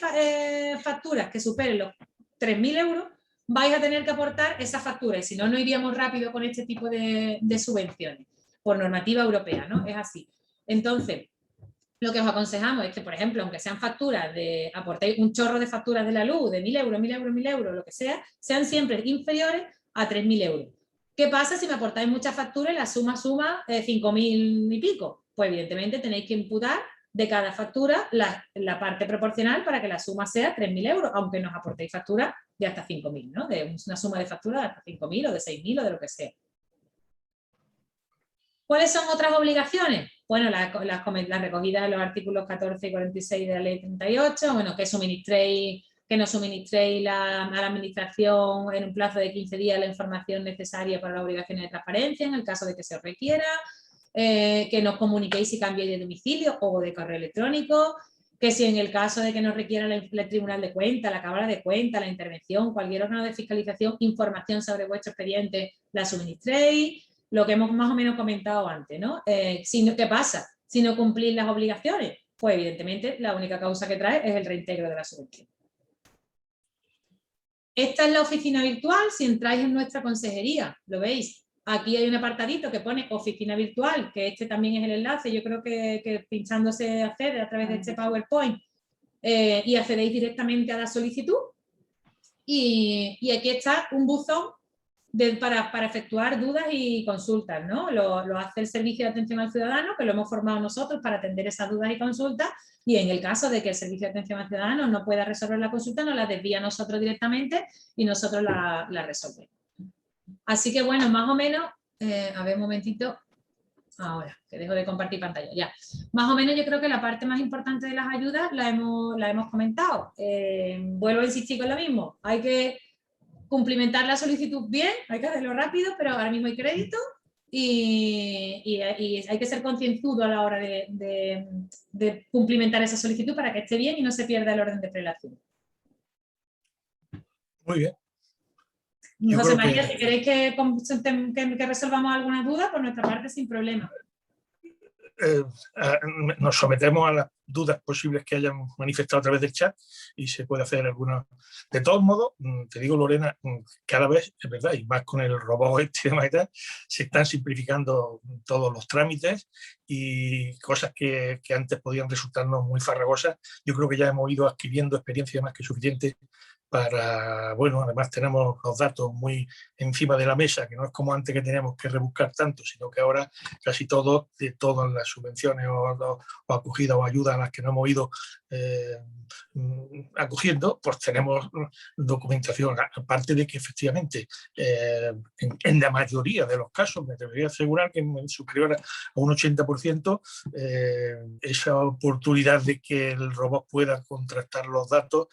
facturas que superen los 3.000 euros, vais a tener que aportar esa factura, y si no, no iríamos rápido con este tipo de subvenciones, por normativa europea, ¿no? Es así. Entonces, lo que os aconsejamos es que, por ejemplo, aunque sean facturas, aportéis un chorro de facturas de la luz, de 1.000 euros, 1.000 euros, 1.000 euros, lo que sea, sean siempre inferiores a 3.000 euros. ¿Qué pasa si me aportáis muchas facturas y la suma 5.000 y pico? Pues evidentemente tenéis que imputar de cada factura la parte proporcional para que la suma sea 3.000 euros, aunque nos aportéis facturas de hasta 5.000, ¿no? De una suma de facturas de hasta 5.000 o de 6.000 o de lo que sea. ¿Cuáles son otras obligaciones? Bueno, las recogidas en los artículos 14 y 46 de la ley 38, bueno, que no suministréis a la administración en un plazo de 15 días la información necesaria para las obligaciones de transparencia en el caso de que se os requiera, que nos comuniquéis si cambiáis de domicilio o de correo electrónico, que si en el caso de que nos requiera el Tribunal de Cuentas, la Cámara de Cuentas, la intervención, cualquier órgano de fiscalización, información sobre vuestro expediente la suministréis, lo que hemos más o menos comentado antes, ¿no? ¿Qué pasa si no cumplís las obligaciones? Pues evidentemente la única causa que trae es el reintegro de la subvención. Esta es la oficina virtual. Si entráis en nuestra consejería, lo veis. Aquí hay un apartadito que pone oficina virtual, que este también es el enlace. Yo creo que pinchándose accede a través de este PowerPoint y accedéis directamente a la solicitud. Y aquí está un buzón para efectuar dudas y consultas, ¿no? Lo hace el Servicio de Atención al Ciudadano, que lo hemos formado nosotros para atender esas dudas y consultas, y en el caso de que el Servicio de Atención al Ciudadano no pueda resolver la consulta, nos la desvía a nosotros directamente y nosotros la resolvemos. Así que bueno, más o menos, a ver un momentito, ahora que dejo de compartir pantalla, ya. Más o menos yo creo que la parte más importante de las ayudas la hemos comentado. Vuelvo a insistir con lo mismo, hay que cumplimentar la solicitud bien, hay que hacerlo rápido, pero ahora mismo hay crédito y hay que ser concienzudo a la hora de cumplimentar esa solicitud para que esté bien y no se pierda el orden de prelación. Muy bien. José María, si queréis que resolvamos alguna duda, por nuestra parte, sin problema. Nos sometemos a las dudas posibles que hayan manifestado a través del chat y se puede hacer alguna. De todos modos, te digo, Lorena, cada vez, es verdad, y más con el robot y demás y tal, se están simplificando todos los trámites y cosas que antes podían resultarnos muy farragosas. Yo creo que ya hemos ido adquiriendo experiencia más que suficiente para, bueno, además tenemos los datos muy encima de la mesa, que no es como antes que teníamos que rebuscar tanto, sino que ahora casi todo, de todas las subvenciones o acogidas o ayudas a las que no hemos ido acogiendo, pues tenemos documentación, aparte de que efectivamente en la mayoría de los casos, me debería asegurar que en superior a un 80%, esa oportunidad de que el robot pueda contrastar los datos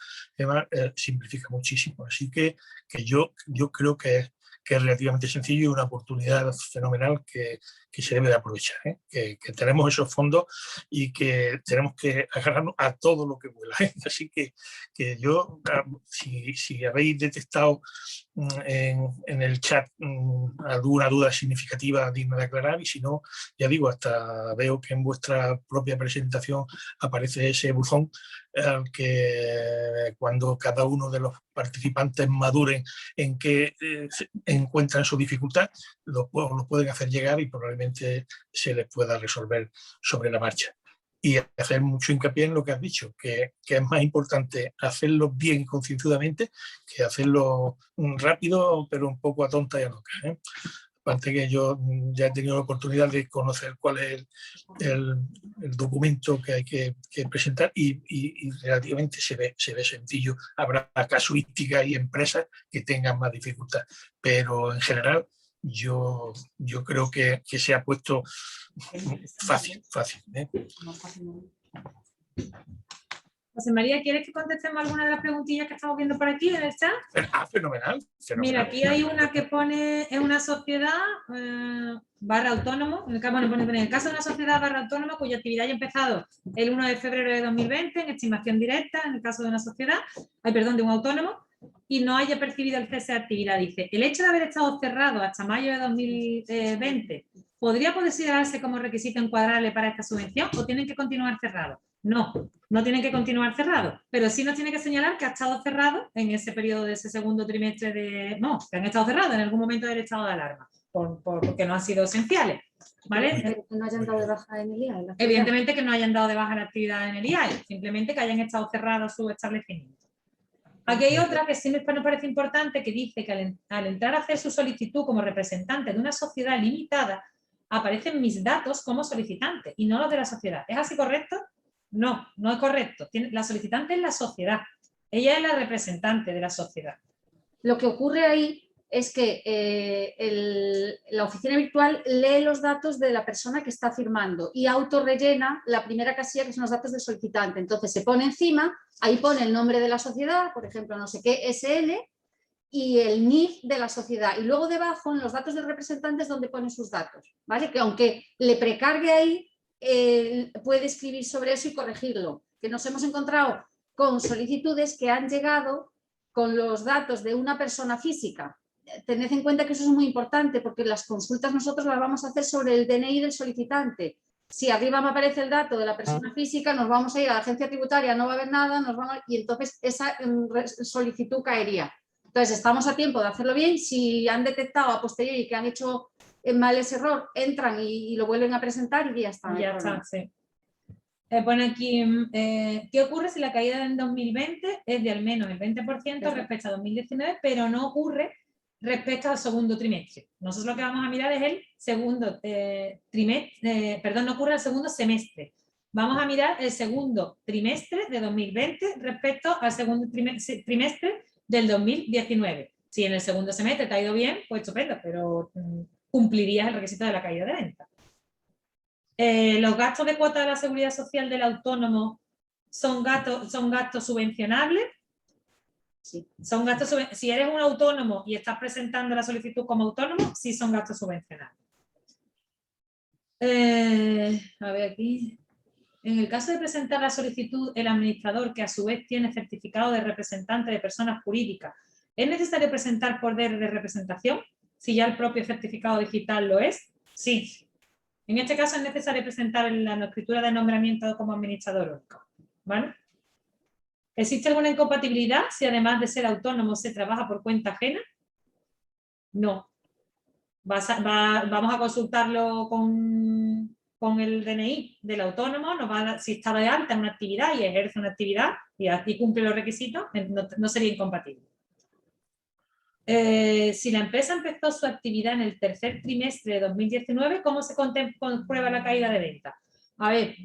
simplifica muchísimo. Así que yo creo que es relativamente sencillo y una oportunidad fenomenal que se debe de aprovechar, ¿eh? Que tenemos esos fondos y que tenemos que agarrarnos a todo lo que vuela, ¿eh? Así que yo, si habéis detectado en el chat alguna duda significativa digna de aclarar, y si no, ya digo, hasta veo que en vuestra propia presentación aparece ese buzón al que cuando cada uno de los participantes maduren en qué encuentran su dificultad, lo pueden hacer llegar y probablemente se les pueda resolver sobre la marcha. Y hacer mucho hincapié en lo que has dicho, que es más importante hacerlo bien y concienzudamente que hacerlo rápido, pero un poco a tonta y a loca, ¿eh? Aparte que yo ya he tenido la oportunidad de conocer cuál es el documento que hay que presentar y relativamente se ve sencillo. Habrá casuísticas y empresas que tengan más dificultad, pero en general yo creo que se ha puesto fácil, ¿eh? José María, ¿quieres que contestemos alguna de las preguntillas que estamos viendo por aquí en el chat? Fenomenal. Mira, aquí hay una que pone, es una sociedad barra autónomo, en el caso de una sociedad barra autónomo cuya actividad haya empezado el 1 de febrero de 2020 en estimación directa, en el caso de una sociedad, de un autónomo, y no haya percibido el cese de actividad. Dice, el hecho de haber estado cerrado hasta mayo de 2020, ¿podría considerarse como requisito encuadrable para esta subvención o tienen que continuar cerrados? No, no tienen que continuar cerrados, pero sí nos tiene que señalar que ha estado cerrado en ese periodo de ese segundo trimestre que han estado cerrados en algún momento del estado de alarma, porque no han sido esenciales, ¿vale? Pero que no hayan dado de baja en el IAE. Evidentemente que no hayan dado de baja la actividad en el IAE, simplemente que hayan estado cerrados sus establecimientos. Aquí hay otra que sí nos parece importante, que dice que al entrar a hacer su solicitud como representante de una sociedad limitada, aparecen mis datos como solicitante y no los de la sociedad. ¿Es así correcto? No, no es correcto. La solicitante es la sociedad. Ella es la representante de la sociedad. Lo que ocurre ahí es que la oficina virtual lee los datos de la persona que está firmando y autorrellena la primera casilla, que son los datos del solicitante. Entonces se pone encima, ahí pone el nombre de la sociedad, por ejemplo, no sé qué, SL, y el NIF de la sociedad. Y luego debajo, en los datos del representante, es donde pone sus datos, ¿vale? Que aunque le precargue ahí, puede escribir sobre eso y corregirlo. Que nos hemos encontrado con solicitudes que han llegado con los datos de una persona física. Tened en cuenta que eso es muy importante porque las consultas nosotros las vamos a hacer sobre el DNI del solicitante. Si arriba me aparece el dato de la persona física, nos vamos a ir a la agencia tributaria, no va a haber nada, y entonces esa solicitud caería. Entonces estamos a tiempo de hacerlo bien. Si han detectado a posteriori que han hecho mal ese error, entran y lo vuelven a presentar y ya está. Ya está, sí. Pone aquí, ¿qué ocurre si la caída en 2020 es de al menos el 20% respecto a 2019, pero no ocurre respecto al segundo trimestre? Nosotros lo que vamos a mirar es el segundo trimestre, no ocurre el segundo semestre. Vamos a mirar el segundo trimestre de 2020 respecto al segundo trimestre del 2019. Si en el segundo semestre te ha ido bien, pues estupendo, pero cumplirías el requisito de la caída de venta. Los gastos de cuota de la seguridad social del autónomo son gastos subvencionables. Sí. Si eres un autónomo y estás presentando la solicitud como autónomo, sí son gastos subvencionables. A ver aquí. En el caso de presentar la solicitud, el administrador, que a su vez tiene certificado de representante de personas jurídicas, ¿es necesario presentar poder de representación? Si ya el propio certificado digital lo es, sí. En este caso es necesario presentar la escritura de nombramiento como administrador único, ¿vale? ¿Existe alguna incompatibilidad si además de ser autónomo se trabaja por cuenta ajena? No. Vamos a consultarlo con el DNI del autónomo, si está de alta en una actividad y ejerce una actividad y así cumple los requisitos, no sería incompatible. Si la empresa empezó su actividad en el tercer trimestre de 2019, ¿cómo se comprueba la caída de venta? A ver,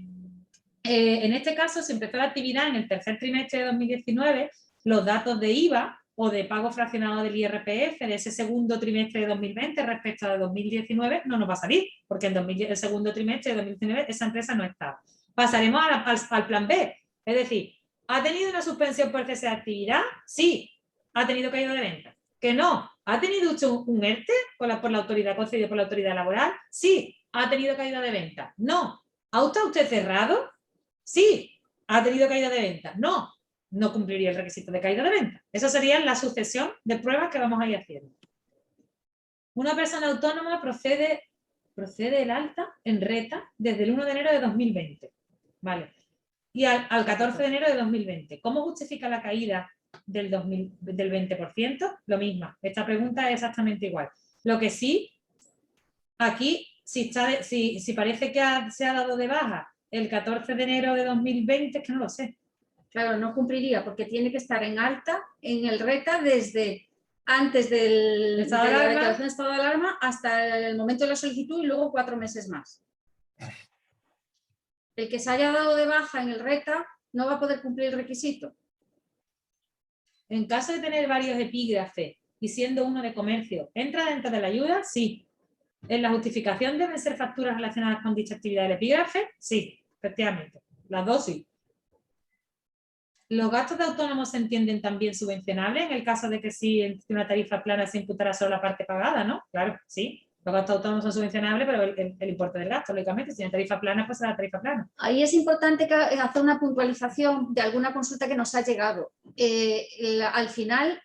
en este caso, si empezó la actividad en el tercer trimestre de 2019, los datos de IVA o de pago fraccionado del IRPF de ese segundo trimestre de 2020 respecto a 2019 no nos va a salir, porque en el segundo trimestre de 2019 esa empresa no estaba. Pasaremos al plan B, es decir, ¿ha tenido una suspensión por cese de actividad? Sí. ¿Ha tenido caída de venta? Que no. ¿Ha tenido usted un ERTE por la autoridad, concedido por la autoridad laboral? Sí. ¿Ha tenido caída de venta? No. ¿Ha estado usted cerrado? Sí. ¿Ha tenido caída de venta? No. No cumpliría el requisito de caída de venta. Esa sería la sucesión de pruebas que vamos a ir haciendo. Una persona autónoma procede el alta en reta desde el 1 de enero de 2020. Vale. Y al 14 de enero de 2020. ¿Cómo justifica la caída del 20%? Lo mismo. Esta pregunta es exactamente igual. Lo que sí, aquí, si parece que se ha dado de baja el 14 de enero de 2020, es que no lo sé. Claro, no cumpliría porque tiene que estar en alta en el RETA desde antes de la declaración de estado de alarma hasta el momento de la solicitud y luego 4 meses más. El que se haya dado de baja en el RETA no va a poder cumplir el requisito. En caso de tener varios epígrafes y siendo uno de comercio, ¿entra dentro de la ayuda? Sí. ¿En la justificación deben ser facturas relacionadas con dicha actividad del epígrafe? Sí, efectivamente. Las dos sí. ¿Los gastos de autónomos se entienden también subvencionables en el caso de que si en una tarifa plana se imputara solo la parte pagada, ¿no? Claro, sí. Los gastos autónomos son subvencionables, pero el importe del gasto, lógicamente, si en tarifa plana, pues será la tarifa plana. Ahí es importante hacer una puntualización de alguna consulta que nos ha llegado. Al final,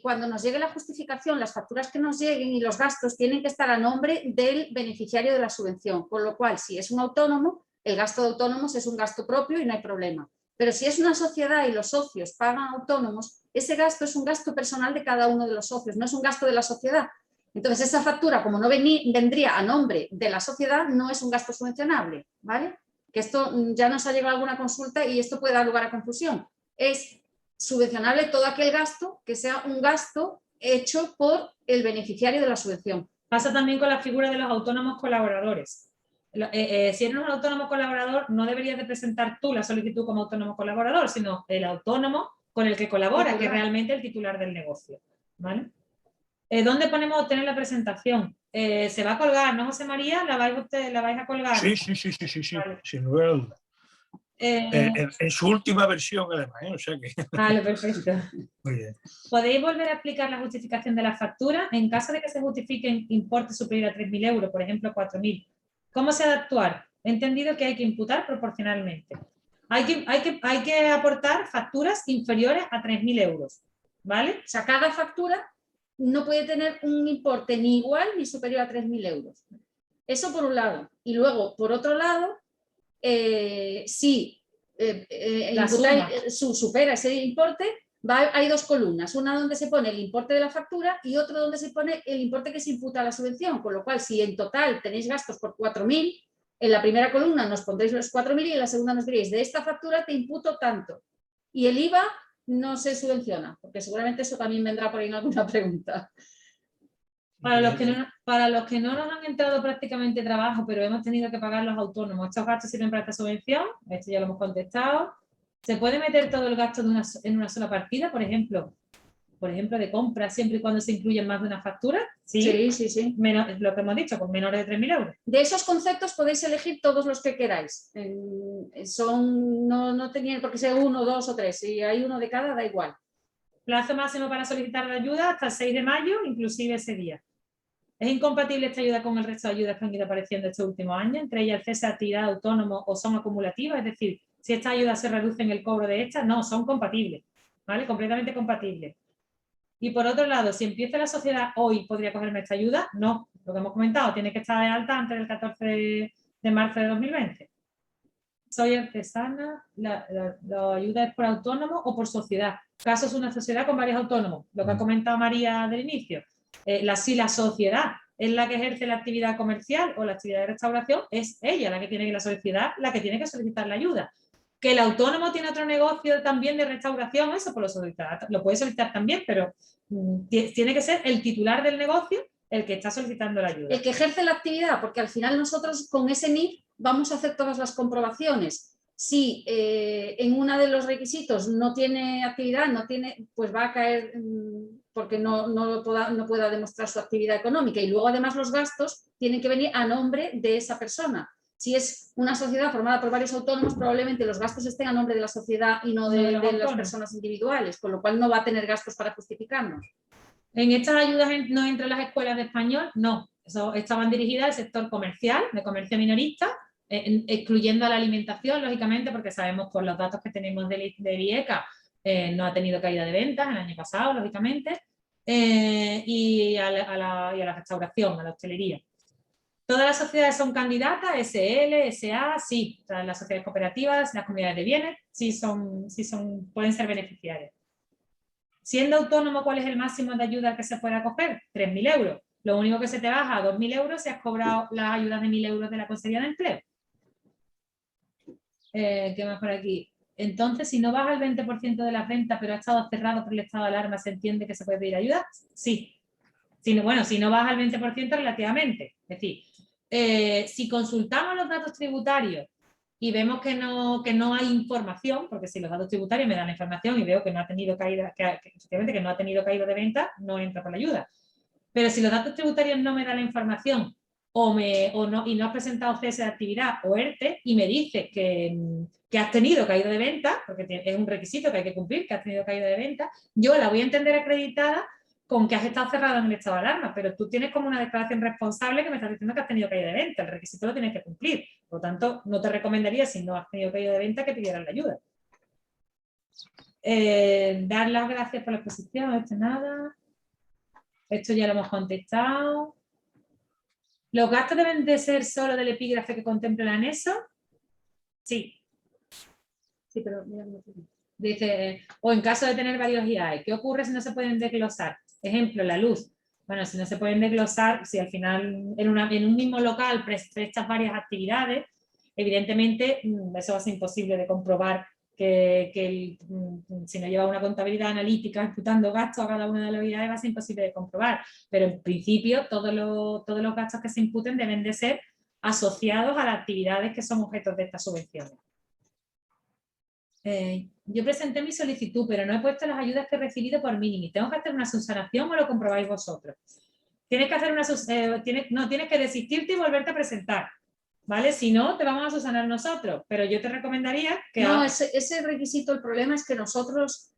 cuando nos llegue la justificación, las facturas que nos lleguen y los gastos tienen que estar a nombre del beneficiario de la subvención, con lo cual, si es un autónomo, el gasto de autónomos es un gasto propio y no hay problema. Pero si es una sociedad y los socios pagan autónomos, ese gasto es un gasto personal de cada uno de los socios, no es un gasto de la sociedad. Entonces, esa factura, como no vendría a nombre de la sociedad, no es un gasto subvencionable, ¿vale? Que esto ya nos ha llegado alguna consulta y esto puede dar lugar a confusión. Es subvencionable todo aquel gasto que sea un gasto hecho por el beneficiario de la subvención. Pasa también con la figura de los autónomos colaboradores. Si eres un autónomo colaborador, no deberías de presentar tú la solicitud como autónomo colaborador, sino el autónomo con el que colabora, que es realmente el titular del negocio, ¿vale? ¿Dónde ponemos obtener la presentación? Se va a colgar, ¿no, José María? ¿La vais a colgar? Sí, vale. Sin lugar a dudas. En su última versión, además, ¿eh? O sea que... Vale, perfecto. Muy bien. ¿Podéis volver a explicar la justificación de la factura? En caso de que se justifiquen importes superiores a 3.000 euros, por ejemplo, 4.000, ¿cómo se ha de actuar? He entendido que hay que imputar proporcionalmente. Hay que aportar facturas inferiores a 3.000 euros, ¿vale? O sea, cada factura no puede tener un importe ni igual ni superior a 3.000 euros. Eso por un lado. Y luego, por otro lado, si supera ese importe, hay dos columnas. Una donde se pone el importe de la factura y otra donde se pone el importe que se imputa a la subvención. Con lo cual, si en total tenéis gastos por 4.000, en la primera columna nos pondréis los 4.000 y en la segunda nos diréis, de esta factura te imputo tanto. Y el IVA no se subvenciona, porque seguramente eso también vendrá por ahí en alguna pregunta. Para los que no nos han entrado prácticamente trabajo, pero hemos tenido que pagar los autónomos, ¿estos gastos sirven para esta subvención? Esto ya lo hemos contestado. ¿Se puede meter todo el gasto en una sola partida? Por ejemplo, de compra, siempre y cuando se incluyen más de una factura. Sí. Lo que hemos dicho, con menores de 3.000 euros. De esos conceptos podéis elegir todos los que queráis. No tenían por qué ser 1, 2 o 3. Si hay uno de cada, da igual. Plazo máximo para solicitar la ayuda hasta el 6 de mayo, inclusive ese día. ¿Es incompatible esta ayuda con el resto de ayudas que han ido apareciendo estos últimos años? Entre ellas el cese de actividad autónomo o son acumulativas. Es decir, si estas ayudas se reducen el cobro de estas, no, son compatibles. ¿Vale? Completamente compatibles. Y por otro lado, si empieza la sociedad hoy, ¿podría cogerme esta ayuda? No, lo que hemos comentado, tiene que estar de alta antes del 14 de marzo de 2020. Soy artesana, la ayuda es por autónomo o por sociedad. Caso es una sociedad con varios autónomos, lo que ha comentado María del inicio. Si la sociedad es la que ejerce la actividad comercial o la actividad de restauración, es ella la que tiene que solicitar la ayuda. Que el autónomo tiene otro negocio también de restauración, eso pues lo puede solicitar también, pero tiene que ser el titular del negocio el que está solicitando la ayuda. El que ejerce la actividad, porque al final nosotros con ese NIF vamos a hacer todas las comprobaciones. Si en uno de los requisitos no tiene actividad, pues va a caer porque no pueda demostrar su actividad económica. Y luego además los gastos tienen que venir a nombre de esa persona. Si es una sociedad formada por varios autónomos, probablemente los gastos estén a nombre de la sociedad y no de las personas individuales, con lo cual no va a tener gastos para justificarnos. En estas ayudas no entran las escuelas de español, no. Estaban dirigidas al sector comercial, de comercio minorista, excluyendo a la alimentación, lógicamente, porque sabemos por los datos que tenemos de IECA, no ha tenido caída de ventas el año pasado, lógicamente, y a la restauración, a la hostelería. Todas las sociedades son candidatas, SL, SA, sí. O sea, las sociedades cooperativas, las comunidades de bienes, pueden ser beneficiarias. Siendo autónomo, ¿cuál es el máximo de ayuda que se puede acoger? 3.000 euros. Lo único que se te baja a 2.000 euros si has cobrado las ayudas de 1.000 euros de la Consejería de Empleo. ¿Qué más por aquí? Entonces, si no baja el 20% de las ventas, pero ha estado cerrado por el estado de alarma, ¿se entiende que se puede pedir ayuda? Sí. Si no baja el 20% relativamente. Es decir, si consultamos los datos tributarios y vemos que no hay información, porque si los datos tributarios me dan la información y veo que no ha tenido caída, efectivamente que no ha tenido caída de venta, no entra por la ayuda. Pero si los datos tributarios no me dan la información y no has presentado cese de actividad o ERTE y me dices que has tenido caída de venta, porque es un requisito que hay que cumplir, que has tenido caída de venta, yo la voy a entender acreditada con que has estado cerrado en el estado de alarma, pero tú tienes como una declaración responsable que me estás diciendo que has tenido caída de venta, el requisito lo tienes que cumplir, por lo tanto no te recomendaría, si no has tenido caída de venta, que pidieras la ayuda. Dar las gracias por la exposición, esto ya lo hemos contestado. ¿Los gastos deben de ser solo del epígrafe que contempla el anexo? Sí. Sí, pero mira, dice, o en caso de tener varios IAE, ¿qué ocurre si no se pueden desglosar? Ejemplo, la luz. Bueno, si no se pueden desglosar, si al final en un mismo local prestas varias actividades, evidentemente eso va a ser imposible de comprobar si no lleva una contabilidad analítica imputando gastos a cada una de los IAE, va a ser imposible de comprobar. Pero en principio todos los gastos que se imputen deben de ser asociados a las actividades que son objetos de estas subvenciones. Yo presenté mi solicitud, pero no he puesto las ayudas que he recibido por mínimo. ¿Tengo que hacer una subsanación o lo comprobáis vosotros? Tienes que hacer tienes que desistirte y volverte a presentar, ¿vale? Si no, te vamos a subsanar nosotros, pero yo te recomendaría que... No, ese requisito, el problema es que nosotros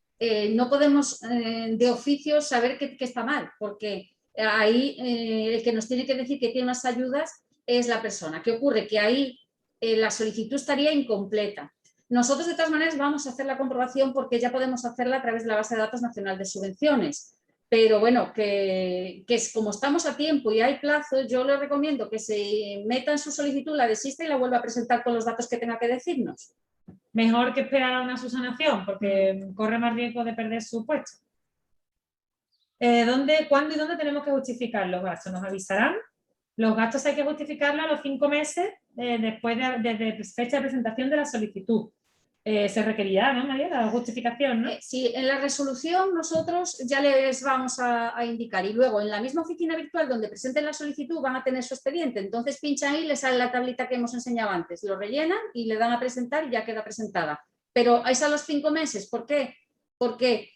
no podemos de oficio saber que está mal, porque ahí el que nos tiene que decir que tiene más ayudas es la persona. ¿Qué ocurre? Que ahí la solicitud estaría incompleta. Nosotros, de todas maneras, vamos a hacer la comprobación porque ya podemos hacerla a través de la base de datos nacional de subvenciones. Pero bueno, que como estamos a tiempo y hay plazo, yo le recomiendo que se meta en su solicitud, la desista y la vuelva a presentar con los datos que tenga que decirnos. Mejor que esperar a una subsanación, porque corre más riesgo de perder su puesto. ¿Cuándo y dónde tenemos que justificar los gastos? ¿Nos avisarán? Los gastos hay que justificarlos a los 5 meses después de fecha de presentación de la solicitud. Se requerirá, ¿no, María? La justificación, ¿no? Sí, en la resolución nosotros ya les vamos a indicar y luego en la misma oficina virtual donde presenten la solicitud van a tener su expediente, entonces pinchan ahí y les sale la tablita que hemos enseñado antes, lo rellenan y le dan a presentar y ya queda presentada. Pero es a los 5 meses, ¿por qué? Porque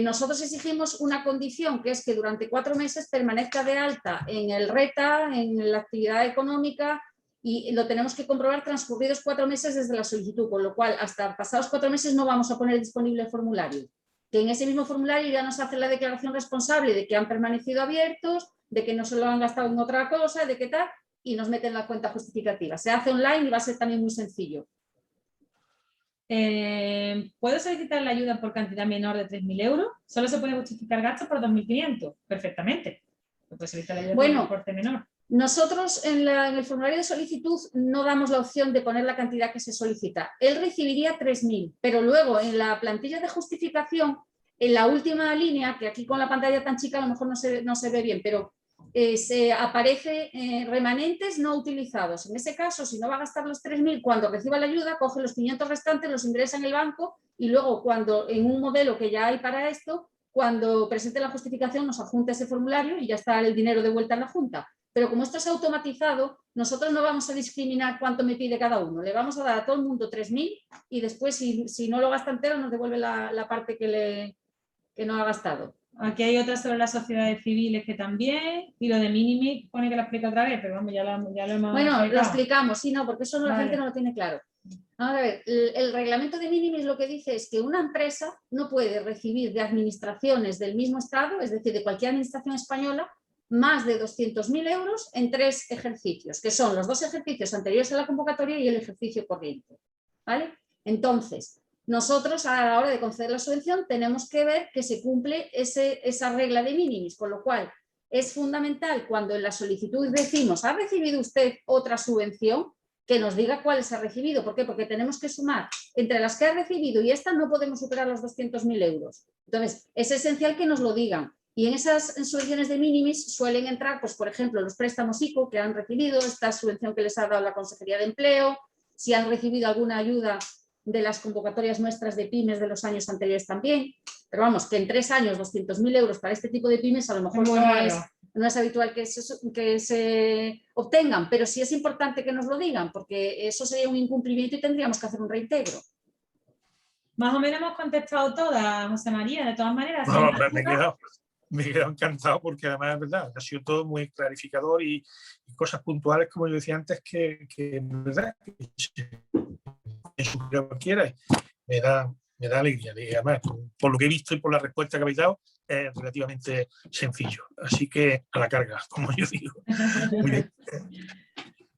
nosotros exigimos una condición que es que durante 4 meses permanezca de alta en el RETA, en la actividad económica, y lo tenemos que comprobar transcurridos 4 meses desde la solicitud, con lo cual hasta pasados 4 meses no vamos a poner disponible el formulario. Que en ese mismo formulario ya nos hace la declaración responsable de que han permanecido abiertos, de que no se lo han gastado en otra cosa, de qué tal, y nos meten la cuenta justificativa. Se hace online y va a ser también muy sencillo. ¿Puedo solicitar la ayuda por cantidad menor de 3.000 euros? Solo se puede justificar gastos por 2.500. Perfectamente. Puede solicitar la ayuda por importe menor. Nosotros en el formulario de solicitud no damos la opción de poner la cantidad que se solicita. Él recibiría 3.000, pero luego en la plantilla de justificación, en la última línea, que aquí con la pantalla tan chica a lo mejor no se ve bien, pero se aparece remanentes no utilizados. En ese caso, si no va a gastar los 3.000, cuando reciba la ayuda, coge los 500 restantes, los ingresa en el banco y luego cuando en un modelo que ya hay para esto, cuando presente la justificación nos adjunta ese formulario y ya está el dinero de vuelta en la junta. Pero como esto es automatizado, nosotros no vamos a discriminar cuánto me pide cada uno. Le vamos a dar a todo el mundo 3.000 y después, si no lo gasta entero, nos devuelve la parte que no ha gastado. Aquí hay otra sobre las sociedades civiles que también, y lo de minimis pone que lo explica otra vez, pero vamos, ya lo hemos Bueno, lo explicado. explicamos, sí, no, porque eso la Vale. gente no lo tiene claro. Vamos a ver, el reglamento de minimis lo que dice es que una empresa no puede recibir de administraciones del mismo Estado, es decir, de cualquier administración española, más de 200.000 euros en 3 ejercicios, que son los 2 ejercicios anteriores a la convocatoria y el ejercicio corriente. ¿Vale? Entonces, nosotros a la hora de conceder la subvención tenemos que ver que se cumple esa regla de minimis, con lo cual es fundamental cuando en la solicitud decimos ¿ha recibido usted otra subvención? Que nos diga cuáles ha recibido. ¿Por qué? Porque tenemos que sumar entre las que ha recibido y esta no podemos superar los 200.000 euros. Entonces, es esencial que nos lo digan. Y en esas subvenciones de minimis suelen entrar, pues por ejemplo, los préstamos ICO que han recibido, esta subvención que les ha dado la Consejería de Empleo, si han recibido alguna ayuda de las convocatorias nuestras de pymes de los años anteriores también. Pero vamos, que en 3 años 200.000 euros para este tipo de pymes a lo mejor no es habitual que se obtengan, pero sí es importante que nos lo digan, porque eso sería un incumplimiento y tendríamos que hacer un reintegro. Más o menos hemos contestado todas, José María, de todas maneras. No, me he quedado encantado porque además es verdad, ha sido todo muy clarificador y cosas puntuales, como yo decía antes, que es verdad, que sugiere cualquiera y me da alegría. Y además, por lo que he visto y por la respuesta que habéis dado, es relativamente sencillo. Así que a la carga, como yo digo. Muy bien.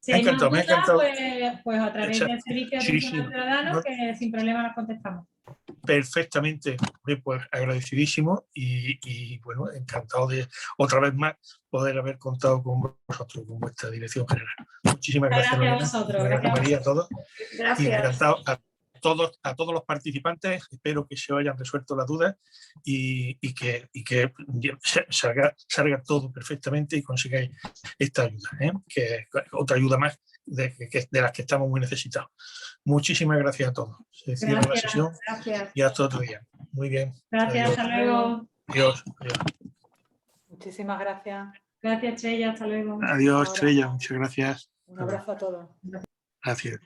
Si hay más me ha dudas, encantado. pues a través del servicio de atención al ciudadano, No, que sin problema las contestamos. perfectamente, pues agradecidísimo y bueno, encantado de otra vez más poder haber contado con vosotros, con vuestra dirección general. Muchísimas gracias, Lorena. A vosotros. Gracias, María, a todos. Gracias. Y encantado a todos los participantes. Espero que se hayan resuelto las dudas y que salga todo perfectamente y consigáis esta ayuda, que es otra ayuda más de las que estamos muy necesitados. Muchísimas gracias a todos. Se cierra la sesión y hasta otro día. Muy bien. Gracias, Adiós. hasta luego. Adiós. Muchísimas gracias. Gracias, Estrella, hasta luego. Adiós, Estrella. Muchas gracias. Un abrazo a todos. Gracias.